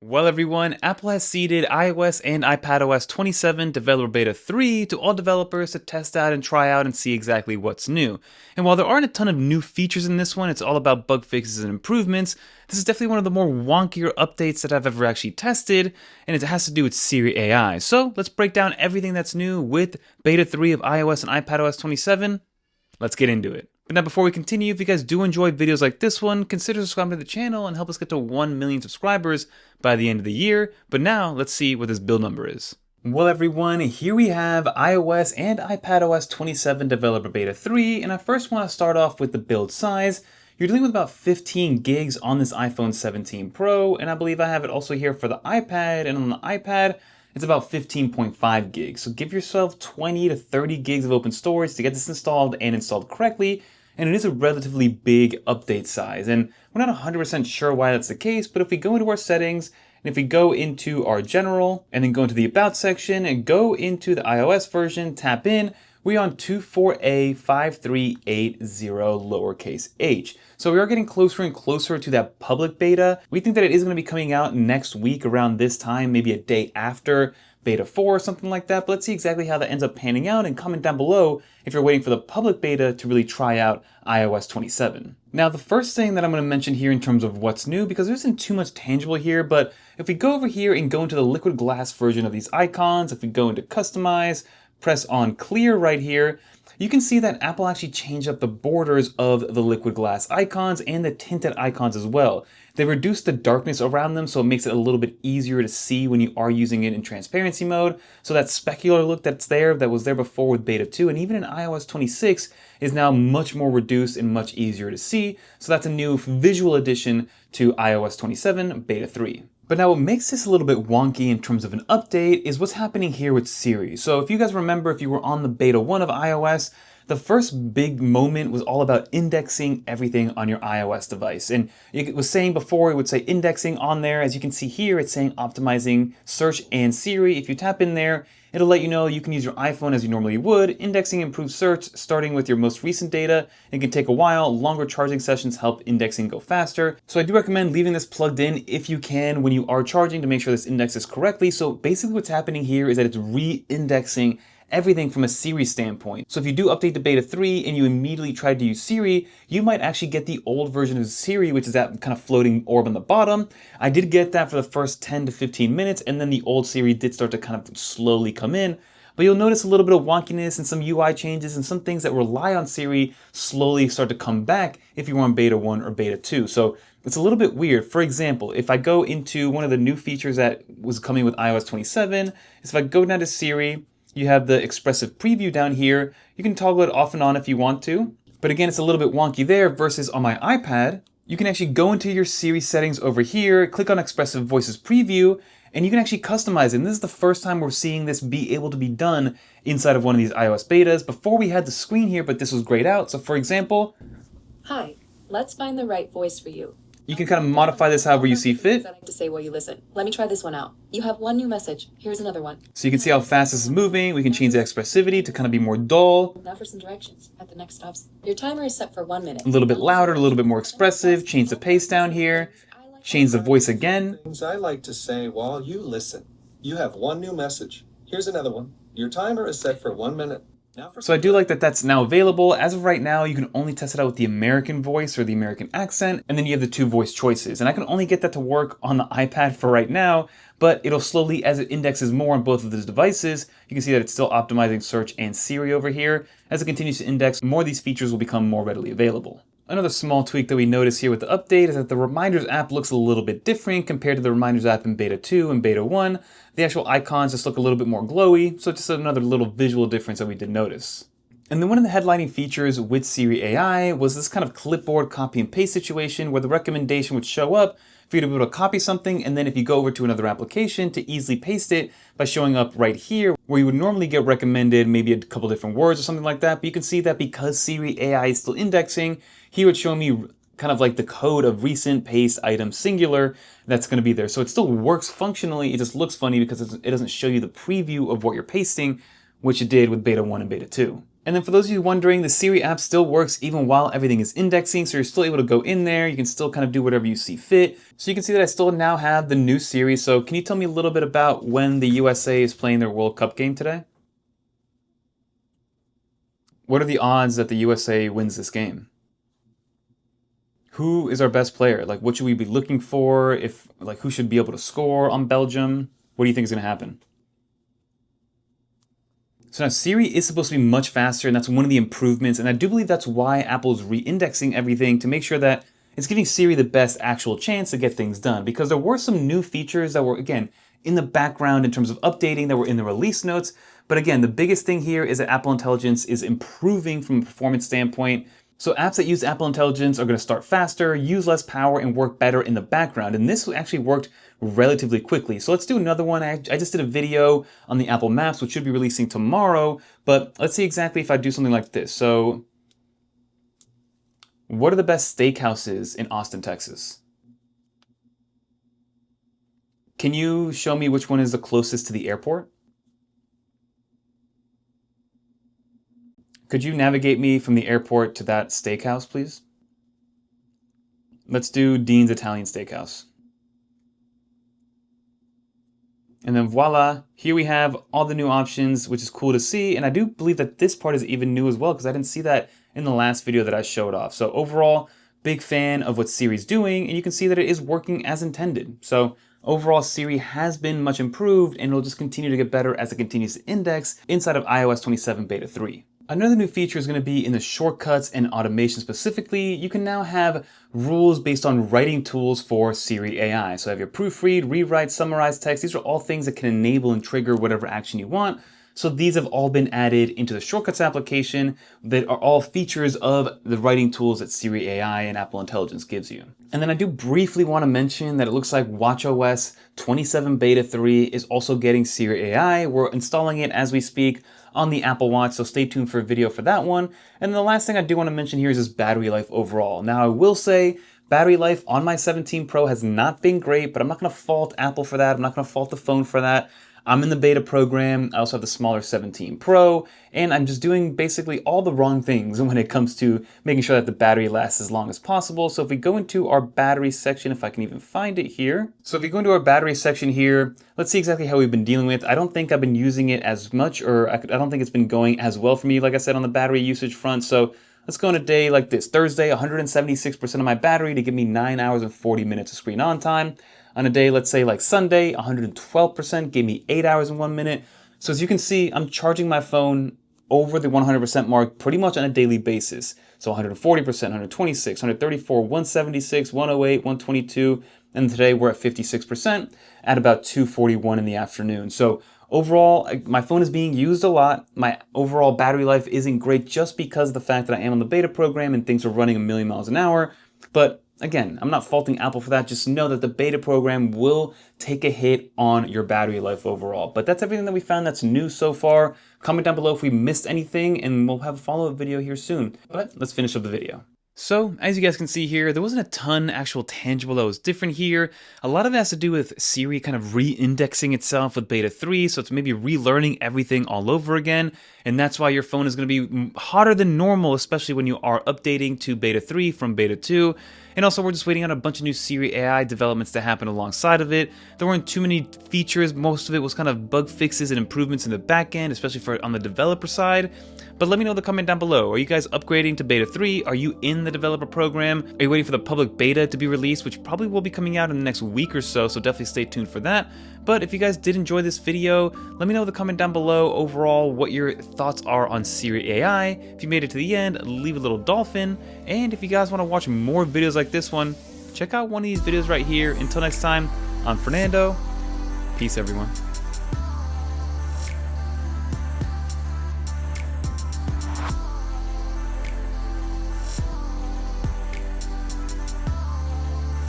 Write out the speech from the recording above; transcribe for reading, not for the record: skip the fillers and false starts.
Well everyone, Apple has seeded iOS and iPadOS 27 Developer Beta 3 to all developers to test out and try out and see exactly what's new. And while there aren't a ton of new features in this one, it's all about bug fixes and improvements, this is definitely one of the more wonkier updates that I've ever actually tested, and it has to do with Siri AI. So let's break down everything that's new with Beta 3 of iOS and iPadOS 27. Let's get into it. But now before we continue, if you guys do enjoy videos like this one, consider subscribing to the channel and help us get to 1 million subscribers by the end of the year. But now, let's see what this build number is. Well everyone, here we have iOS and iPadOS 27 Developer Beta 3, and I first want to start off with the build size. You're dealing with about 15 gigs on this iPhone 17 Pro, and I believe I have it also here for the iPad, and on the iPad, it's about 15.5 gigs. So give yourself 20 to 30 gigs of open storage to get this installed and installed correctly. And it is a relatively big update size. And we're not 100% sure why that's the case, but if we go into our settings, and if we go into our general, and then go into the about section, and go into the iOS version, tap in, we're on 24A5380 lowercase h. So we are getting closer and closer to that public beta. We think that it is going to be coming out next week around this time, maybe a day after beta 4 or something like that. But let's see exactly how that ends up panning out, and comment down below if you're waiting for the public beta to really try out iOS 27. Now the first thing that I'm going to mention here in terms of what's new, because there isn't too much tangible here, but if we go over here and go into the liquid glass version of these icons, if we go into customize, press on clear right here, you can see that Apple actually changed up the borders of the liquid glass icons and the tinted icons as well. They reduced the darkness around them, so it makes it a little bit easier to see when you are using it in transparency mode. So that specular look that's there, that was there before with Beta 2, and even in iOS 26, is now much more reduced and much easier to see. So that's a new visual addition to iOS 27 Beta 3. But now what makes this a little bit wonky in terms of an update is what's happening here with Siri. So if you guys remember, if you were on the Beta 1 of iOS, the first big moment was all about indexing everything on your iOS device. And it was saying before, it would say indexing on there. As you can see here, it's saying optimizing search and Siri. If you tap in there, it'll let you know you can use your iPhone as you normally would. Indexing improves search, starting with your most recent data. It can take a while. Longer charging sessions help indexing go faster. So I do recommend leaving this plugged in if you can when you are charging to make sure this indexes correctly. So basically what's happening here is that it's re-indexing everything from a Siri standpoint. So if you do update to Beta 3 and you immediately try to use Siri, you might actually get the old version of Siri, which is that kind of floating orb on the bottom. I did get that for the first 10 to 15 minutes, and then the old Siri did start to kind of slowly come in. But you'll notice a little bit of wonkiness and some UI changes, and some things that rely on Siri slowly start to come back if you're on Beta 1 or Beta 2. So it's a little bit weird. For example, if I go into one of the new features that was coming with iOS 27, is if I go down to Siri, you have the expressive preview down here. You can toggle it off and on if you want to. But again, it's a little bit wonky there versus on my iPad. You can actually go into your Siri settings over here, click on expressive voices preview, and you can actually customize it. And this is the first time we're seeing this be able to be done inside of one of these iOS betas. Before we had the screen here, but this was grayed out. So for example, hi, let's find the right voice for you. You can kind of modify this however you see fit. I like to say while you listen. Let me try this one out. You have one new message. Here's another one. So you can see how fast this is moving. We can change the expressivity to kind of be more dull. Now for some directions at the next stops. Your timer is set for 1 minute. A little bit louder, a little bit more expressive. Change the pace down here. Change the voice again. Things I like to say while you listen. You have one new message. Here's another one. Your timer is set for 1 minute. So I do like that that's now available. As of right now, you can only test it out with the American voice or the American accent, and then you have the 2 voice choices. And I can only get that to work on the iPad for right now, but it'll slowly, as it indexes more on both of those devices, you can see that it's still optimizing search and Siri over here. As it continues to index, more of these features will become more readily available. Another small tweak that we notice here with the update is that the Reminders app looks a little bit different compared to the Reminders app in Beta 2 and Beta 1. The actual icons just look a little bit more glowy, so just another little visual difference that we did notice. And then one of the headlining features with Siri AI was this kind of clipboard copy and paste situation where the recommendation would show up for you to be able to copy something, and then if you go over to another application to easily paste it by showing up right here where you would normally get recommended maybe a couple different words or something like that. But you can see that because Siri AI is still indexing, here would show me kind of like the code of recent paste item singular that's going to be there. So it still works functionally, it just looks funny because it doesn't show you the preview of what you're pasting, which it did with Beta 1 and Beta 2. And then for those of you wondering, the Siri app still works even while everything is indexing, so you're still able to go in there, you can still kind of do whatever you see fit. So you can see that I still now have the new Siri. So can you tell me a little bit about when the USA is playing their World Cup game today? What are the odds that the USA wins this game? Who is our best player? Like, what should we be looking for? Who should be able to score on Belgium? What do you think is going to happen? So now Siri is supposed to be much faster, and that's one of the improvements, and I do believe that's why Apple's re-indexing everything to make sure that it's giving Siri the best actual chance to get things done, because there were some new features that were, again, in the background in terms of updating that were in the release notes, but again, the biggest thing here is that Apple Intelligence is improving from a performance standpoint. So apps that use Apple Intelligence are going to start faster, use less power, and work better in the background. And this actually worked relatively quickly. So let's do another one. I just did a video on the Apple Maps, which should be releasing tomorrow. But let's see exactly if I do something like this. So what are the best steakhouses in Austin, Texas? Can you show me which one is the closest to the airport? Could you navigate me from the airport to that steakhouse, please? Let's do Dean's Italian Steakhouse. And then voila, here we have all the new options, which is cool to see. And I do believe that this part is even new as well, because I didn't see that in the last video that I showed off. So overall, big fan of what Siri's doing, and you can see that it is working as intended. So overall, Siri has been much improved, and it'll just continue to get better as it continues to index inside of iOS 27 Beta 3. Another new feature is going to be in the shortcuts and automation specifically. You can now have rules based on writing tools for Siri AI. So you have your proofread, rewrite, summarize text. These are all things that can enable and trigger whatever action you want. So these have all been added into the shortcuts application that are all features of the writing tools that Siri AI and Apple Intelligence gives you. And then I do briefly want to mention that it looks like watchOS 27 Beta 3 is also getting Siri AI. We're installing it as we speak on the Apple Watch, so stay tuned for a video for that one. And the last thing I do want to mention here is just battery life overall. Now I will say battery life on my 17 Pro has not been great, but I'm not going to fault Apple for that. I'm not going to fault the phone for that. I'm in the beta program. I also have the smaller 17 Pro, and I'm just doing basically all the wrong things when it comes to making sure that the battery lasts as long as possible. So if we go into our battery section, if I can even find it here. So if we go into our battery section here, let's see exactly how we've been dealing with. I don't think I've been using it as much, or I don't think it's been going as well for me, like I said, on the battery usage front. So let's go on a day like this. Thursday, 176% of my battery to give me 9 hours and 40 minutes of screen on time. On a day, let's say like Sunday, 112% gave me 8 hours and 1 minute. So as you can see, I'm charging my phone over the 100% mark pretty much on a daily basis. So 140%, 126, 134, 176, 108, 122, and today we're at 56% at about 2:41 in the afternoon. So overall, my phone is being used a lot. My overall battery life isn't great just because of the fact that I am on the beta program and things are running a million miles an hour. But again, I'm not faulting Apple for that. Just know that the beta program will take a hit on your battery life overall. But that's everything that we found that's new so far. Comment down below if we missed anything, and we'll have a follow-up video here soon. But let's finish up the video. So, as you guys can see here, there wasn't a ton actual tangible that was different here. A lot of it has to do with Siri kind of re-indexing itself with Beta 3, so it's maybe relearning everything all over again, and that's why your phone is going to be hotter than normal, especially when you are updating to Beta 3 from Beta 2. And also, we're just waiting on a bunch of new Siri AI developments to happen alongside of it. There weren't too many features. Most of it was kind of bug fixes and improvements in the back end, especially for on the developer side. But let me know in the comment down below. Are you guys upgrading to Beta 3? Are you in the developer program? Are you waiting for the public beta to be released, which probably will be coming out in the next week or so, so definitely stay tuned for that. But if you guys did enjoy this video, let me know in the comment down below overall what your thoughts are on Siri AI. If you made it to the end, leave a little dolphin. And if you guys want to watch more videos like this one, check out one of these videos right here. Until next time, I'm Fernando. Peace, everyone.